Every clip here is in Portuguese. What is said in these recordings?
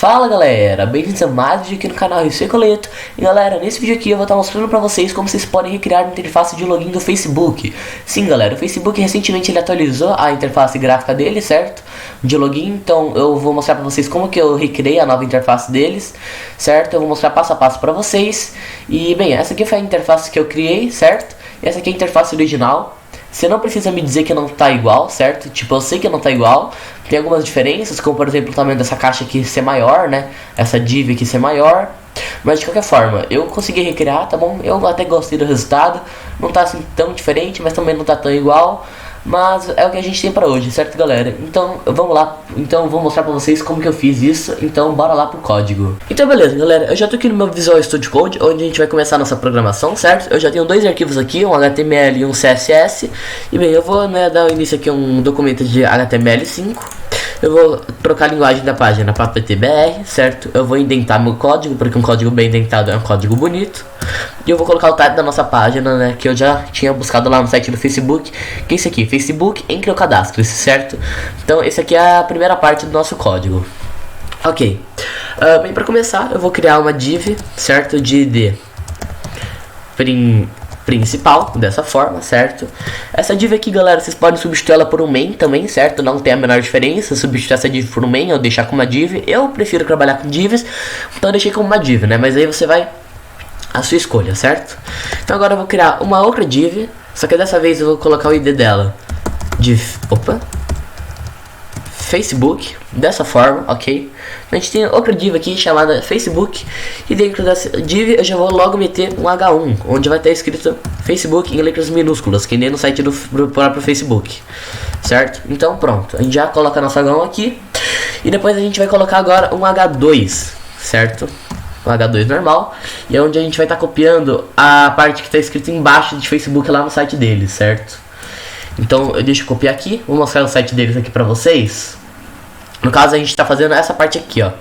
Fala galera, bem-vindos a mais um vídeo aqui no canal Ricoleto. E galera, nesse vídeo aqui eu vou estar mostrando pra vocês como vocês podem recriar a interface de login do Facebook. Sim galera, o Facebook recentemente ele atualizou a interface gráfica dele, certo? De login, então eu vou mostrar pra vocês como que eu recriei a nova interface deles, certo? Eu vou mostrar passo a passo pra vocês. E bem, essa aqui foi a interface que eu criei, certo? E essa aqui é a interface original. Você não precisa me dizer que não tá igual, certo? Tipo, eu sei que não tá igual. Tem algumas diferenças, como por exemplo o tamanho dessa caixa aqui ser maior, né? Essa div aqui ser maior. Mas de qualquer forma, eu consegui recriar, tá bom? Eu até gostei do resultado. Não tá assim tão diferente, mas também não tá tão igual. Mas é o que a gente tem pra hoje, certo galera? Então vamos lá, então eu vou mostrar pra vocês como que eu fiz isso. Então bora lá pro código. Então beleza galera, eu já tô aqui no meu Visual Studio Code, onde a gente vai começar a nossa programação, certo? Eu já tenho dois arquivos aqui, um HTML e um CSS. E bem, eu vou dar início aqui a um documento de HTML5. Eu vou trocar a linguagem da página para PTBR, certo? Eu vou indentar meu código, porque um código bem indentado é um código bonito. E eu vou colocar o type da nossa página, né? Que eu já tinha buscado lá no site do Facebook. Que é esse aqui, Facebook entre o cadastro, certo? Então esse aqui é a primeira parte do nosso código. Ok. Bem, para começar eu vou criar uma div, certo? De principal, dessa forma, certo? Essa div aqui, galera, vocês podem substituir ela por um main também, certo? Não tem a menor diferença, substituir essa div por um main ou deixar como uma div. Eu prefiro trabalhar com divs, então eu deixei como uma div, né? Mas aí você vai a sua escolha, certo? Então agora eu vou criar uma outra div, só que dessa vez eu vou colocar o ID dela de Facebook, dessa forma, ok? A gente tem outra div aqui chamada Facebook. E dentro dessa div eu já vou logo meter um H1, onde vai estar escrito Facebook em letras minúsculas, que nem no site do próprio Facebook, certo? Então pronto, a gente já coloca nosso H1 aqui. E depois a gente vai colocar agora um H2, certo? Um H2 normal. E é onde a gente vai estar copiando a parte que está escrito embaixo de Facebook lá no site deles, certo? Então eu deixo eu copiar aqui, vou mostrar o site deles aqui pra vocês. No caso a gente está fazendo essa parte aqui, ó,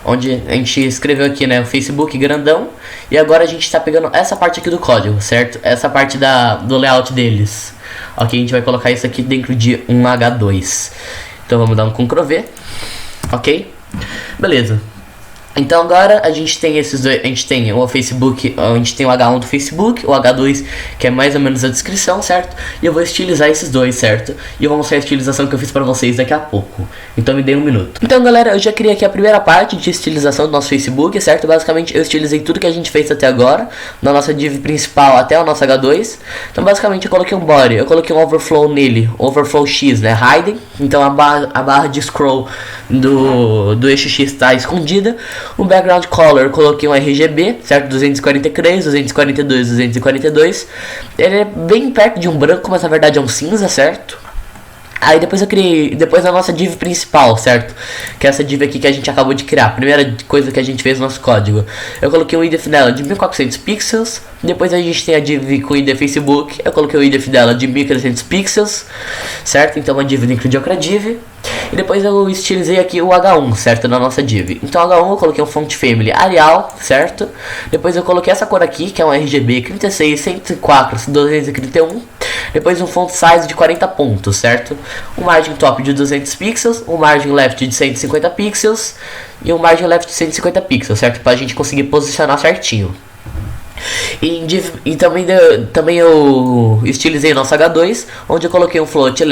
onde a gente escreveu aqui, né, o Facebook grandão. E agora a gente está pegando essa parte aqui do código, certo? Essa parte do layout deles. Ok, a gente vai colocar isso aqui dentro de um H2. Então vamos dar um Ctrl V. Ok, beleza. Então agora a gente tem esses dois, a gente tem o Facebook, a gente tem o H1 do Facebook, o H2 que é mais ou menos a descrição, certo? E eu vou estilizar esses dois, certo? E eu vou mostrar a estilização que eu fiz pra vocês daqui a pouco. Então me dê um minuto. Então galera, eu já criei aqui a primeira parte de estilização do nosso Facebook, certo? Basicamente eu estilizei tudo que a gente fez até agora, na nossa div principal até o nosso H2. Então basicamente eu coloquei um body, eu coloquei um overflow nele, overflow X, né? Hiding. Então a barra de scroll do eixo X está escondida. O background color eu coloquei um RGB, certo? 243, 242, 242. Ele é bem perto de um branco, mas na verdade é um cinza, certo? Aí depois eu criei, depois a nossa div principal, certo? Que é essa div aqui que a gente acabou de criar. Primeira coisa que a gente fez no nosso código. Eu coloquei um IDF dela de 1400 pixels. Depois a gente tem a div com ID Facebook. Eu coloquei o IDF dela de 1300 pixels, certo? Então uma div dentro de outra div. E depois eu estilizei aqui o H1, certo? Na nossa div. Então H1 eu coloquei um font family Arial, certo? Depois eu coloquei essa cor aqui, que é um RGB 36, 104, 231. Depois um font size de 40 pontos, certo? Um margin top de 200 pixels, um margin left de 150 pixels e um margin left de 150 pixels, certo? Pra gente conseguir posicionar certinho. E também eu estilizei o nosso H2, onde eu coloquei um float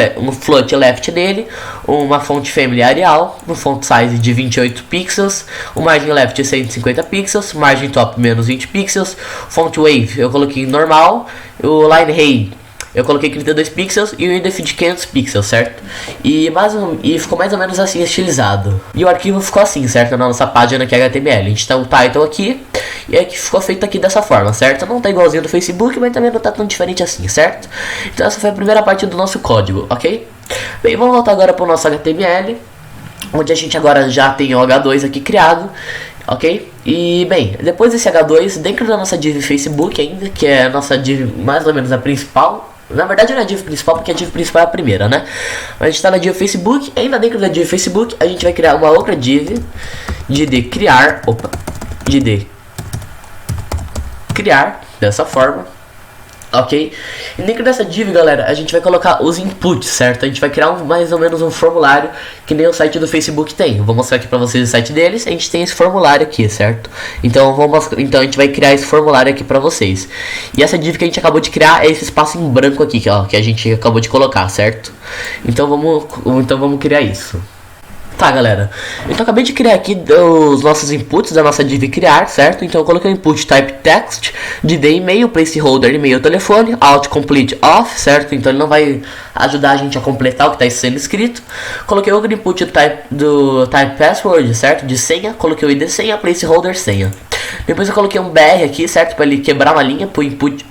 left nele, uma font family Arial, um font size de 28 pixels, um margin left de 150 pixels, margin top menos 20 pixels, font wave eu coloquei normal, o line height eu coloquei 32 pixels e o IDF de 500 pixels, certo? E ficou mais ou menos assim estilizado. E o arquivo ficou assim, certo? Na nossa página que é HTML. A gente tem o title aqui e é que ficou feito aqui dessa forma, certo? Não tá igualzinho do Facebook, mas também não tá tão diferente assim, certo? Então essa foi a primeira parte do nosso código, ok? Bem, vamos voltar agora para o nosso HTML, onde a gente agora já tem o H2 aqui criado. Ok? E bem, depois desse H2, dentro da nossa div Facebook ainda, que é a nossa div mais ou menos a principal. Na verdade não é a div principal, porque a div principal é a primeira, né? A gente está na div Facebook, ainda dentro da div Facebook a gente vai criar uma outra div de criar, dessa forma. Ok? E dentro dessa div, galera, a gente vai colocar os inputs, certo? A gente vai criar mais ou menos um formulário que nem o site do Facebook tem. Eu vou mostrar aqui pra vocês o site deles. A gente tem esse formulário aqui, certo? Então, então a gente vai criar esse formulário aqui pra vocês. E essa div que a gente acabou de criar é esse espaço em branco aqui, ó, que a gente acabou de colocar, certo? Então vamos criar isso. Tá, galera, então acabei de criar aqui os nossos inputs da nossa div criar, certo? Então eu coloquei o input type text, div e-mail, placeholder, e-mail, telefone, autocomplete off, certo? Então ele não vai ajudar a gente a completar o que está sendo escrito. Coloquei outro input do type password, certo? De senha, coloquei o id senha, placeholder senha. Depois eu coloquei um br aqui, certo? Para ele quebrar uma linha pro input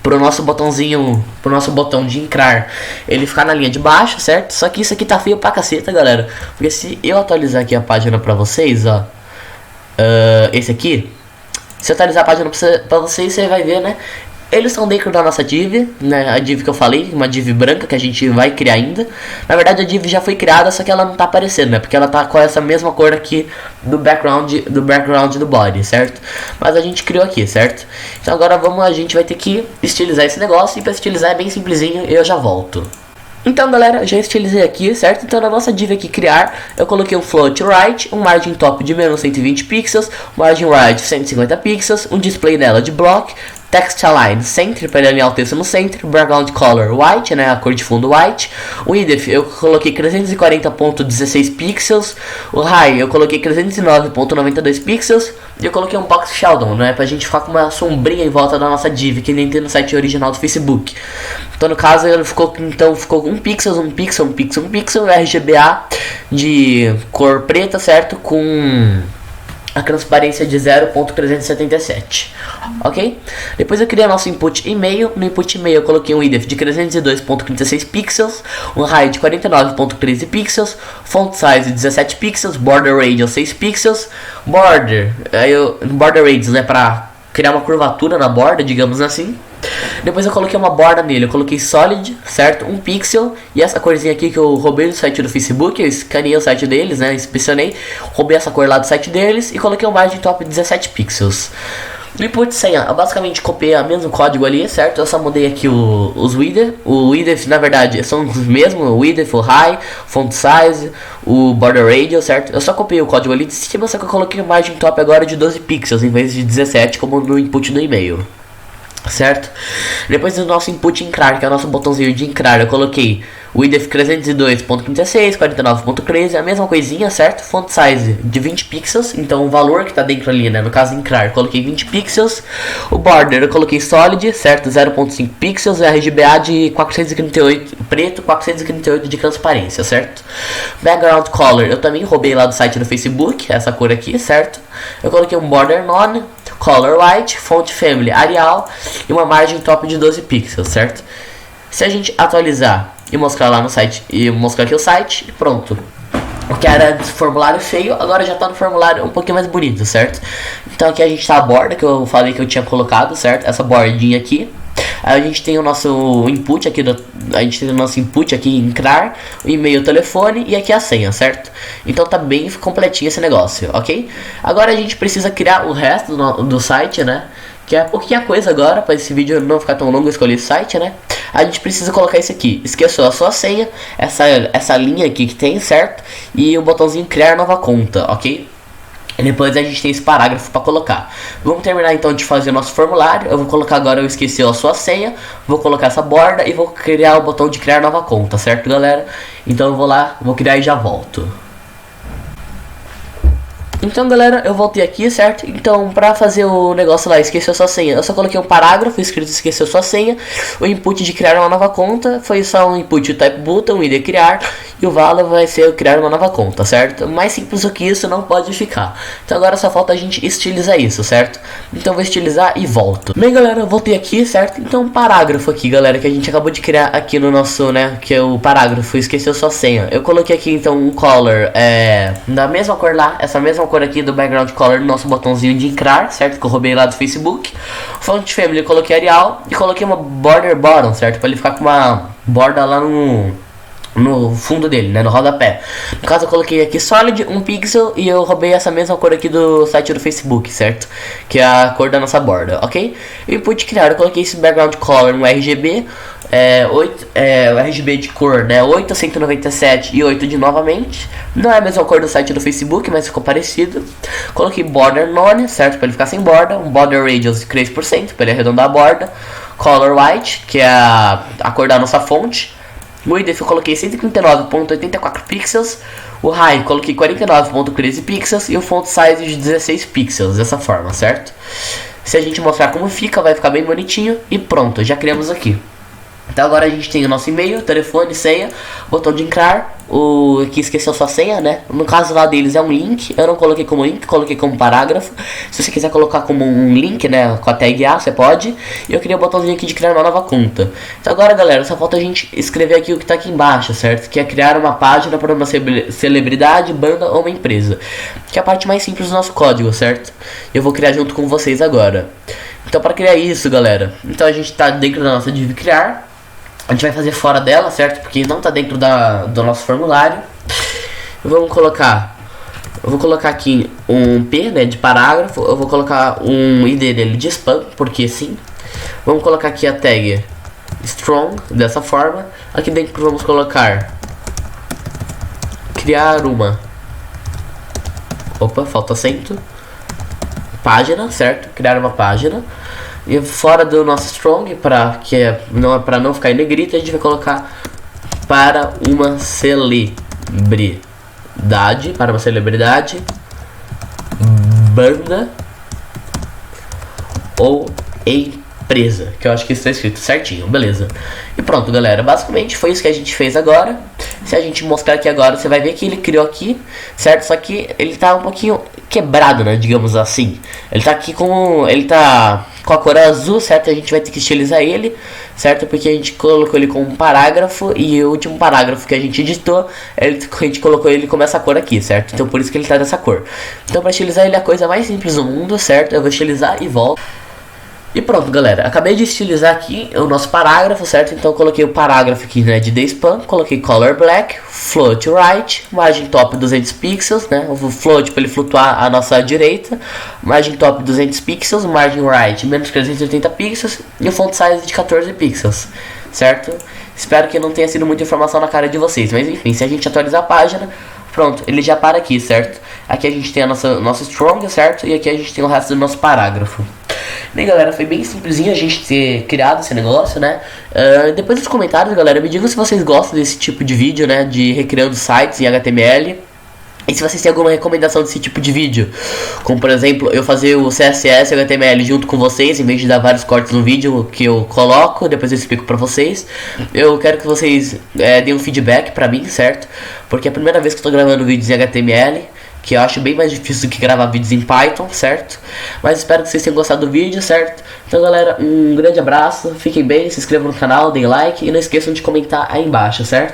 pro nosso botãozinho, pro nosso botão de entrar, ele ficar na linha de baixo, certo? Só que isso aqui tá feio pra caceta, galera, porque se eu atualizar aqui a página pra vocês, ó, esse aqui, se eu atualizar a página pra vocês, você vai ver, né? Eles estão dentro da nossa div, né? A div que eu falei, uma div branca que a gente vai criar ainda. Na verdade a div já foi criada, só que ela não tá aparecendo, né? Porque ela tá com essa mesma cor aqui do background do body, certo? Mas a gente criou aqui, certo? Então agora a gente vai ter que estilizar esse negócio. E pra estilizar é bem simplesinho, eu já volto. Então, galera, já estilizei aqui, certo? Então na nossa div aqui criar, eu coloquei um float right, um margin top de menos 120 pixels, margin right 150 pixels, um display nela de block, text align center para ele alinhar o texto no centro, background color white, né, a cor de fundo white, o width eu coloquei 340.16 pixels, o high eu coloquei 309.92 pixels e eu coloquei um box shadow, né, pra gente ficar com uma sombrinha em volta da nossa div que nem tem no site original do Facebook. Então no caso ele ficou um pixel, RGBA de cor preta, certo, com a transparência de 0.377, ok? Depois eu criei nosso input e-mail. No input e-mail eu coloquei um width de 302.36 pixels, um height de 49.13 pixels, font size 17 pixels, border radius 6 pixels, border radius é para criar uma curvatura na borda, digamos assim. Depois eu coloquei uma borda nele, eu coloquei solid, certo? 1 pixel. E essa corzinha aqui que eu roubei do site do Facebook, eu escaneei o site deles, né? Inspecionei, roubei essa cor lá do site deles e coloquei um margin top de 17 pixels. No input senha, eu basicamente copiei o mesmo código ali, certo? Eu só mudei aqui os width. O width, na verdade, são os mesmos, o width, o high, font size, o border radius, certo? Eu só copiei o código ali de cima, só que eu coloquei o margin top agora de 12 pixels em vez de 17, como no input do e-mail. Certo? Depois do nosso input entrar, que é o nosso botãozinho de entrar, eu coloquei o width 302.36, 49.13, a mesma coisinha, certo? Font size de 20 pixels, então o valor que tá dentro ali, né? No caso entrar, coloquei 20 pixels. O border eu coloquei solid, certo? 0.5 pixels, RGBA de 438 preto, 438 de transparência, certo? Background color eu também roubei lá do site do Facebook, essa cor aqui, certo? Eu coloquei um border none, color white, font family Arial e uma margem top de 12 pixels, certo? Se a gente atualizar e mostrar lá no site, e mostrar aqui o site, e pronto. O que era formulário feio, agora já tá no formulário um pouquinho mais bonito, certo? Então aqui a gente tá a borda que eu falei que eu tinha colocado, certo? Essa bordinha aqui. Aí a gente tem o nosso input aqui, em CRAR, o e-mail, o telefone e aqui a senha, certo? Então tá bem completinho esse negócio, ok? Agora a gente precisa criar o resto do site, né? Que é pouquinha coisa agora, para esse vídeo não ficar tão longo, eu escolhi o site, né? A gente precisa colocar isso aqui, esqueceu a sua senha, essa linha aqui que tem, certo? E o botãozinho criar nova conta, ok? E depois a gente tem esse parágrafo para colocar. Vamos terminar então de fazer o nosso formulário. Eu vou colocar agora, eu esqueci a sua senha, vou colocar essa borda e vou criar o botão de criar nova conta, certo, galera? Então eu vou lá, vou criar e já volto. Então, galera, eu voltei aqui, certo? Então, pra fazer o negócio lá, esqueceu sua senha, eu só coloquei um parágrafo escrito esqueceu sua senha. O input de criar uma nova conta foi só um input type button, o id criar, e o valor vai ser criar uma nova conta, certo? Mais simples do que isso não pode ficar. Então agora só falta a gente estilizar isso, certo? Então vou estilizar e volto. Bem, galera, eu voltei aqui, certo? Então um parágrafo aqui, galera, que a gente acabou de criar aqui no nosso, né, que é o parágrafo, esqueceu sua senha. Eu coloquei aqui então um color, da mesma cor lá, essa mesma cor aqui do background color no nosso botãozinho de entrar, certo? Que eu roubei lá do Facebook. Font family eu coloquei Arial e coloquei uma border bottom, certo? Pra ele ficar com uma borda lá no fundo dele, né, no rodapé. No caso eu coloquei aqui Solid, 1 pixel, e eu roubei essa mesma cor aqui do site do Facebook, certo? Que é a cor da nossa borda, ok? E input criar, eu coloquei esse background color no RGB, o RGB de cor, né, 8, 197 e 8 de novamente. Não é a mesma cor do site do Facebook, mas ficou parecido. Coloquei border none, certo? Para ele ficar sem borda. Um border radius de 3%, para ele arredondar a borda. Color white, que é a cor da nossa fonte. O width eu coloquei 139.84 pixels. O high coloquei 49.13 pixels. E o font size de 16 pixels, dessa forma, certo? Se a gente mostrar como fica, vai ficar bem bonitinho. E pronto, já criamos aqui. Então agora a gente tem o nosso e-mail, telefone, senha, botão de entrar, o que esqueceu sua senha, né? No caso lá deles é um link, eu não coloquei como link, coloquei como parágrafo. Se você quiser colocar como um link, né, com a tag A, você pode. E eu queria o botãozinho aqui de criar uma nova conta. Então agora, galera, só falta a gente escrever aqui o que tá aqui embaixo, certo? Que é criar uma página para uma celebridade, banda ou uma empresa. Que é a parte mais simples do nosso código, certo? Eu vou criar junto com vocês agora. Então para criar isso, galera, então a gente tá dentro da nossa div criar. A gente vai fazer fora dela, certo? Porque não tá dentro do nosso formulário. Eu vou colocar aqui um P, né, de parágrafo. Eu vou colocar um ID dele de spam, porque sim. Vamos colocar aqui a tag strong, dessa forma. Aqui dentro vamos colocar criar uma... Opa, falta acento. Página, certo? Criar uma página. E fora do nosso strong, para não ficar em negrito, a gente vai colocar para uma celebridade, banda ou empresa, que eu acho que está escrito certinho, beleza. E pronto, galera, basicamente foi isso que a gente fez agora. Se a gente mostrar aqui agora, você vai ver que ele criou aqui, certo? Só que ele tá um pouquinho quebrado, né, digamos assim. Ele tá com a cor azul, certo? A gente vai ter que estilizar ele, certo? Porque a gente colocou ele com um parágrafo e o último parágrafo que a gente editou, a gente colocou ele com essa cor aqui, certo? Então por isso que ele tá dessa cor. Então para estilizar ele é a coisa mais simples do mundo, certo? Eu vou estilizar e volto. E pronto, galera, acabei de estilizar aqui o nosso parágrafo, certo? Então eu coloquei o parágrafo aqui, né, de spam, coloquei color black, float right, margem top 200 pixels, né, o float para ele flutuar à nossa direita, margem top 200 pixels, margem right menos 380 pixels e o font size de 14 pixels, certo? Espero que não tenha sido muita informação na cara de vocês, mas enfim, se a gente atualizar a página, pronto, ele já para aqui, certo? Aqui a gente tem a nosso strong, certo? E aqui a gente tem o resto do nosso parágrafo. Bem, galera, foi bem simplesinho a gente ter criado esse negócio, né? Depois dos comentários, galera, me digam se vocês gostam desse tipo de vídeo, né? De recriando sites em HTML. E se vocês têm alguma recomendação desse tipo de vídeo, como por exemplo, eu fazer o CSS e HTML junto com vocês, em vez de dar vários cortes no vídeo que eu coloco, depois eu explico pra vocês. Eu quero que vocês deem um feedback pra mim, certo? Porque é a primeira vez que eu tô gravando vídeos em HTML, que eu acho bem mais difícil do que gravar vídeos em Python, certo? Mas espero que vocês tenham gostado do vídeo, certo? Então, galera, um grande abraço, fiquem bem, se inscrevam no canal, deem like e não esqueçam de comentar aí embaixo, certo?